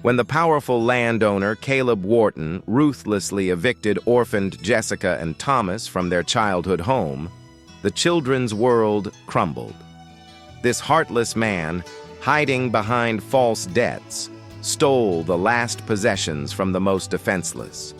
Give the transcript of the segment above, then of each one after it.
When the powerful landowner Caleb Wharton ruthlessly evicted orphaned Jessica and Thomas from their childhood home, the children's world crumbled. This heartless man, hiding behind false debts, stole the last possessions from the most defenseless.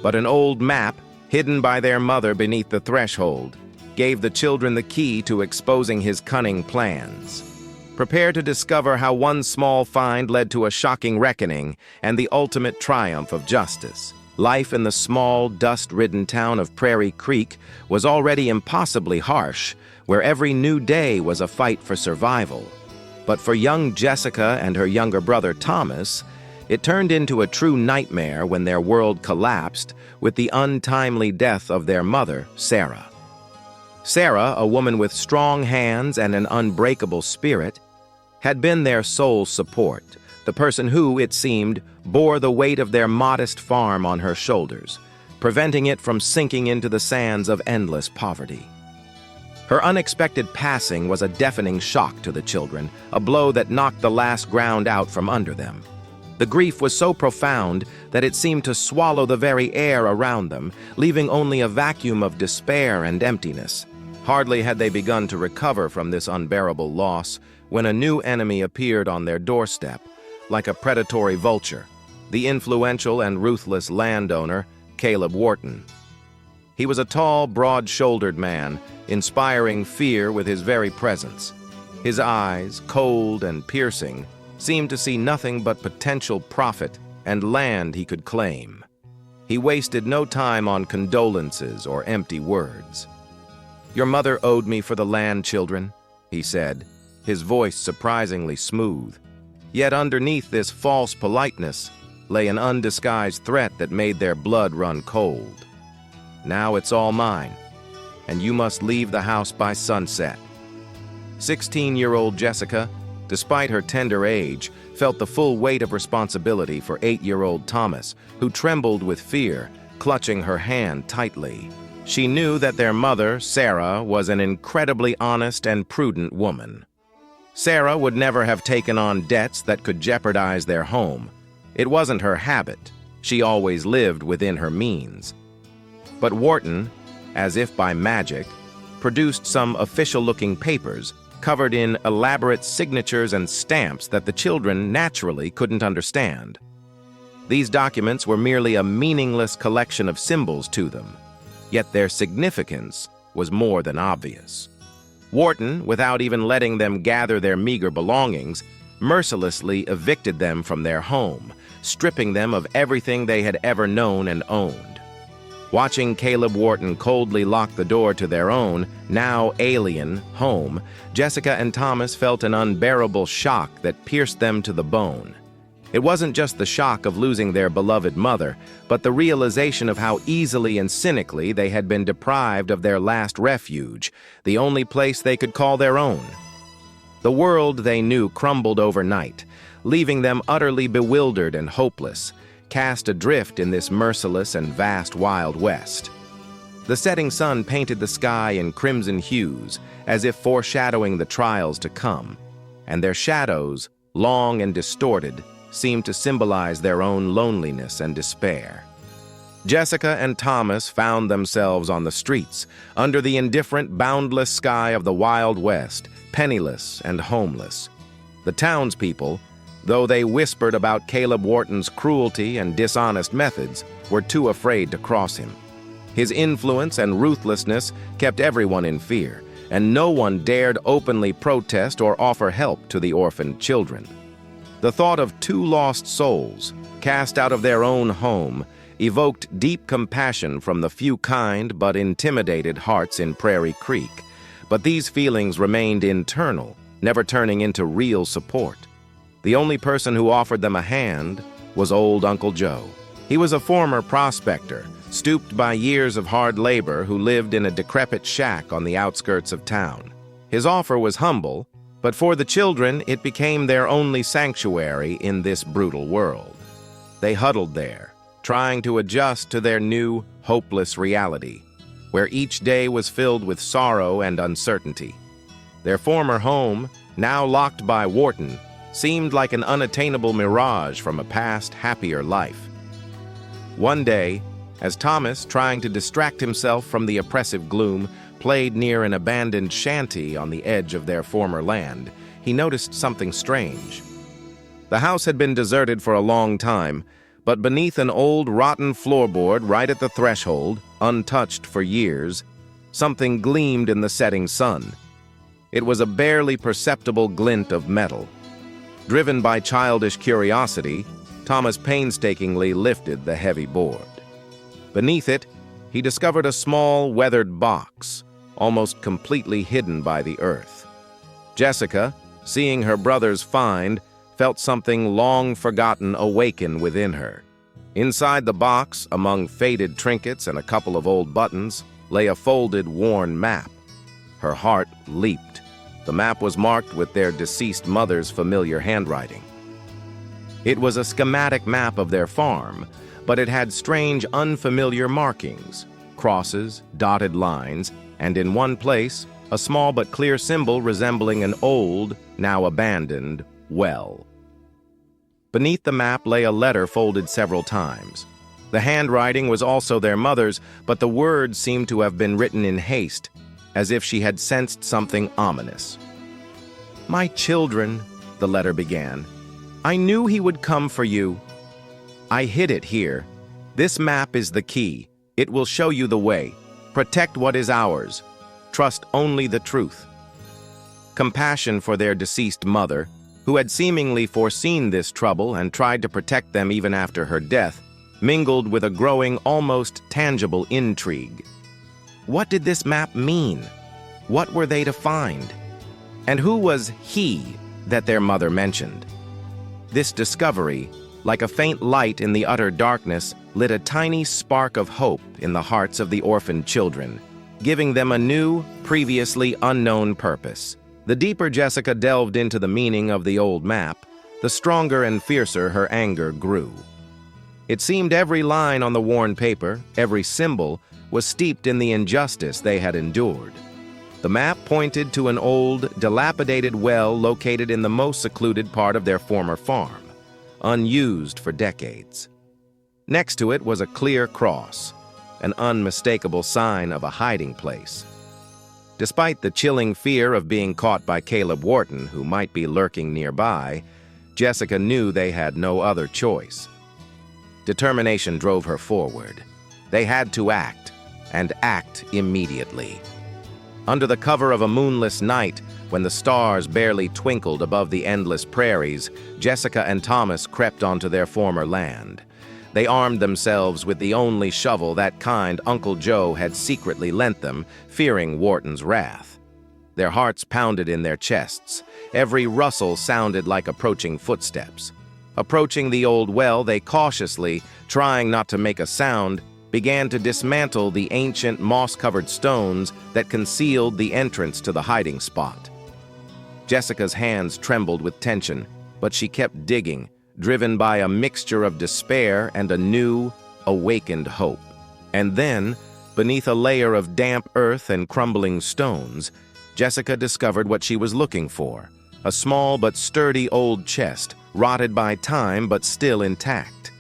But an old map, hidden by their mother beneath the threshold, gave the children the key to exposing his cunning plans. Prepare to discover how one small find led to a shocking reckoning and the ultimate triumph of justice. Life in the small, dust-ridden town of Prairie Creek was already impossibly harsh, where every new day was a fight for survival. But for young Jessica and her younger brother Thomas, it turned into a true nightmare when their world collapsed with the untimely death of their mother, Sarah. Sarah, a woman with strong hands and an unbreakable spirit, had been their sole support, the person who, it seemed, bore the weight of their modest farm on her shoulders, preventing it from sinking into the sands of endless poverty. Her unexpected passing was a deafening shock to the children, a blow that knocked the last ground out from under them. The grief was so profound that it seemed to swallow the very air around them, leaving only a vacuum of despair and emptiness. Hardly had they begun to recover from this unbearable loss when a new enemy appeared on their doorstep, like a predatory vulture, the influential and ruthless landowner, Caleb Wharton. He was a tall, broad-shouldered man, inspiring fear with his very presence. His eyes, cold and piercing, seemed to see nothing but potential profit and land he could claim. He wasted no time on condolences or empty words. "Your mother owed me for the land, children," he said, his voice surprisingly smooth. Yet underneath this false politeness lay an undisguised threat that made their blood run cold. "Now it's all mine, and you must leave the house by sunset." 16-year-old Jessica, despite her tender age, felt the full weight of responsibility for 8-year-old Thomas, who trembled with fear, clutching her hand tightly. She knew that their mother, Sarah, was an incredibly honest and prudent woman. Sarah would never have taken on debts that could jeopardize their home. It wasn't her habit. She always lived within her means. But Wharton, as if by magic, produced some official-looking papers covered in elaborate signatures and stamps that the children naturally couldn't understand. These documents were merely a meaningless collection of symbols to them, yet their significance was more than obvious. Wharton, without even letting them gather their meager belongings, mercilessly evicted them from their home, stripping them of everything they had ever known and owned. Watching Caleb Wharton coldly lock the door to their own, now alien, home, Jessica and Thomas felt an unbearable shock that pierced them to the bone. It wasn't just the shock of losing their beloved mother, but the realization of how easily and cynically they had been deprived of their last refuge, the only place they could call their own. The world they knew crumbled overnight, leaving them utterly bewildered and hopeless, cast adrift in this merciless and vast Wild West. The setting sun painted the sky in crimson hues, as if foreshadowing the trials to come, and their shadows, long and distorted, seemed to symbolize their own loneliness and despair. Jessica and Thomas found themselves on the streets, under the indifferent, boundless sky of the Wild West, penniless and homeless. The townspeople, though they whispered about Caleb Wharton's cruelty and dishonest methods, were too afraid to cross him. His influence and ruthlessness kept everyone in fear, and no one dared openly protest or offer help to the orphaned children. The thought of 2 lost souls, cast out of their own home, evoked deep compassion from the few kind but intimidated hearts in Prairie Creek. But these feelings remained internal, never turning into real support. The only person who offered them a hand was old Uncle Joe. He was a former prospector, stooped by years of hard labor, who lived in a decrepit shack on the outskirts of town. His offer was humble, but for the children, it became their only sanctuary in this brutal world. They huddled there, trying to adjust to their new, hopeless reality, where each day was filled with sorrow and uncertainty. Their former home, now locked by Wharton, seemed like an unattainable mirage from a past, happier life. One day, as Thomas, trying to distract himself from the oppressive gloom, played near an abandoned shanty on the edge of their former land, he noticed something strange. The house had been deserted for a long time, but beneath an old, rotten floorboard right at the threshold, untouched for years, something gleamed in the setting sun. It was a barely perceptible glint of metal. Driven by childish curiosity, Thomas painstakingly lifted the heavy board. Beneath it, he discovered a small, weathered box, almost completely hidden by the earth. Jessica, seeing her brother's find, felt something long forgotten awaken within her. Inside the box, among faded trinkets and a couple of old buttons, lay a folded, worn map. Her heart leaped. The map was marked with their deceased mother's familiar handwriting. It was a schematic map of their farm, but it had strange, unfamiliar markings, crosses, dotted lines, and in one place, a small but clear symbol resembling an old, now abandoned, well. Beneath the map lay a letter folded several times. The handwriting was also their mother's, but the words seemed to have been written in haste, as if she had sensed something ominous. "My children," the letter began, "I knew he would come for you. I hid it here. This map is the key. It will show you the way. Protect what is ours. Trust only the truth." Compassion for their deceased mother, who had seemingly foreseen this trouble and tried to protect them even after her death, mingled with a growing, almost tangible intrigue. What did this map mean? What were they to find? And who was he that their mother mentioned? This discovery, like a faint light in the utter darkness, lit a tiny spark of hope in the hearts of the orphaned children, giving them a new, previously unknown purpose. The deeper Jessica delved into the meaning of the old map, the stronger and fiercer her anger grew. It seemed every line on the worn paper, every symbol, was steeped in the injustice they had endured. The map pointed to an old, dilapidated well located in the most secluded part of their former farm, unused for decades. Next to it was a clear cross, an unmistakable sign of a hiding place. Despite the chilling fear of being caught by Caleb Wharton, who might be lurking nearby, Jessica knew they had no other choice. Determination drove her forward. They had to act, and act immediately. Under the cover of a moonless night, when the stars barely twinkled above the endless prairies, Jessica and Thomas crept onto their former land. They armed themselves with the only shovel that kind Uncle Joe had secretly lent them, fearing Wharton's wrath. Their hearts pounded in their chests. Every rustle sounded like approaching footsteps. Approaching the old well, they cautiously, trying not to make a sound, began to dismantle the ancient moss-covered stones that concealed the entrance to the hiding spot. Jessica's hands trembled with tension, but she kept digging, driven by a mixture of despair and a new, awakened hope. And then, beneath a layer of damp earth and crumbling stones, Jessica discovered what she was looking for, a small but sturdy old chest, rotted by time but still intact.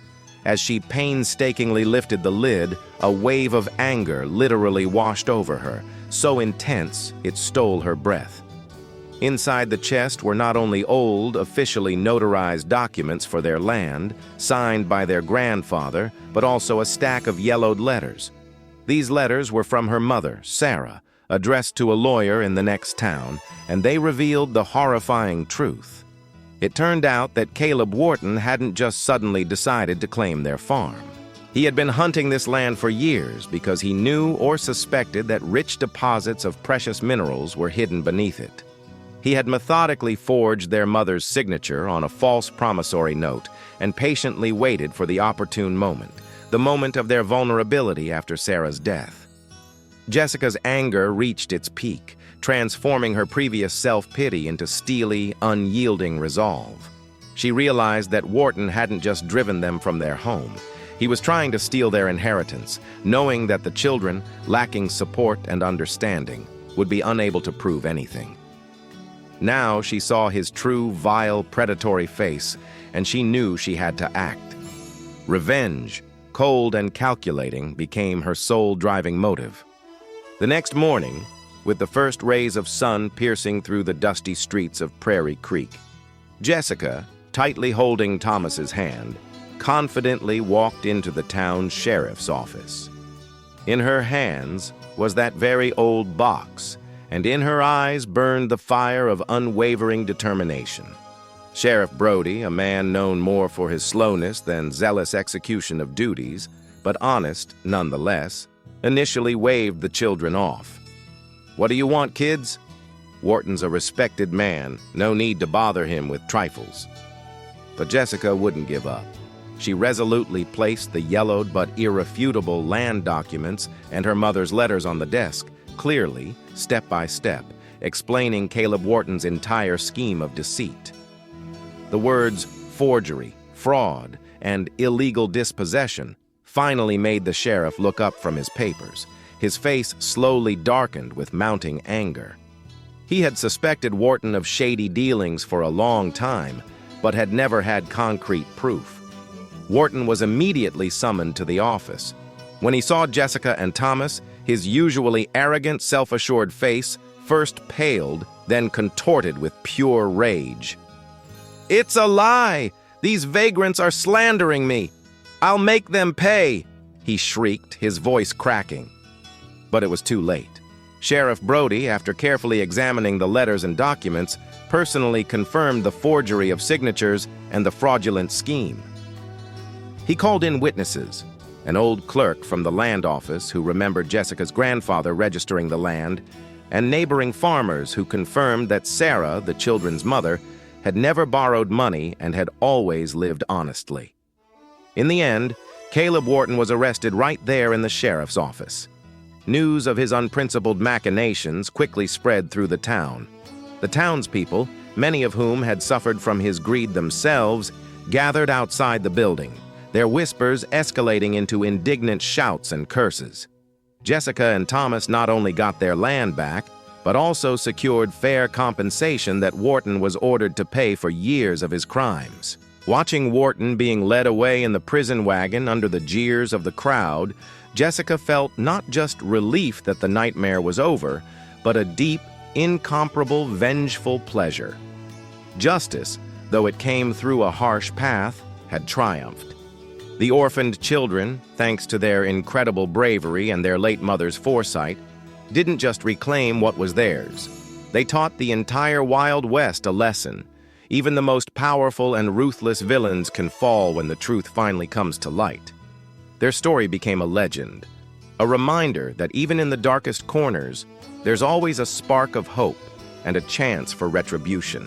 As she painstakingly lifted the lid, a wave of anger literally washed over her, so intense it stole her breath. Inside the chest were not only old, officially notarized documents for their land, signed by their grandfather, but also a stack of yellowed letters. These letters were from her mother, Sarah, addressed to a lawyer in the next town, and they revealed the horrifying truth. It turned out that Caleb Wharton hadn't just suddenly decided to claim their farm. He had been hunting this land for years because he knew or suspected that rich deposits of precious minerals were hidden beneath it. He had methodically forged their mother's signature on a false promissory note and patiently waited for the opportune moment, the moment of their vulnerability after Sarah's death. Jessica's anger reached its peak, transforming her previous self-pity into steely, unyielding resolve. She realized that Wharton hadn't just driven them from their home. He was trying to steal their inheritance, knowing that the children, lacking support and understanding, would be unable to prove anything. Now she saw his true, vile, predatory face, and she knew she had to act. Revenge, cold and calculating, became her sole driving motive. The next morning, with the first rays of sun piercing through the dusty streets of Prairie Creek, Jessica, tightly holding Thomas's hand, confidently walked into the town's sheriff's office. In her hands was that very old box, and in her eyes burned the fire of unwavering determination. Sheriff Brody, a man known more for his slowness than zealous execution of duties, but honest nonetheless, initially waved the children off. "What do you want, kids?" Wharton's a respected man, no need to bother him with trifles. But Jessica wouldn't give up. She resolutely placed the yellowed but irrefutable land documents and her mother's letters on the desk, clearly, step by step, explaining Caleb Wharton's entire scheme of deceit. The words forgery, fraud, and illegal dispossession finally made the sheriff look up from his papers. His face slowly darkened with mounting anger. He had suspected Wharton of shady dealings for a long time, but had never had concrete proof. Wharton was immediately summoned to the office. When he saw Jessica and Thomas, his usually arrogant, self-assured face first paled, then contorted with pure rage. "It's a lie! These vagrants are slandering me! I'll make them pay!" he shrieked, his voice cracking. But it was too late. Sheriff Brody, after carefully examining the letters and documents, personally confirmed the forgery of signatures and the fraudulent scheme. He called in witnesses, an old clerk from the land office who remembered Jessica's grandfather registering the land, and neighboring farmers who confirmed that Sarah, the children's mother, had never borrowed money and had always lived honestly. In the end, Caleb Wharton was arrested right there in the sheriff's office. News of his unprincipled machinations quickly spread through the town. The townspeople, many of whom had suffered from his greed themselves, gathered outside the building, their whispers escalating into indignant shouts and curses. Jessica and Thomas not only got their land back, but also secured fair compensation that Wharton was ordered to pay for years of his crimes. Watching Wharton being led away in the prison wagon under the jeers of the crowd, Jessica felt not just relief that the nightmare was over, but a deep, incomparable, vengeful pleasure. Justice, though it came through a harsh path, had triumphed. The orphaned children, thanks to their incredible bravery and their late mother's foresight, didn't just reclaim what was theirs. They taught the entire Wild West a lesson. Even the most powerful and ruthless villains can fall when the truth finally comes to light. Their story became a legend, a reminder that even in the darkest corners, there's always a spark of hope and a chance for retribution.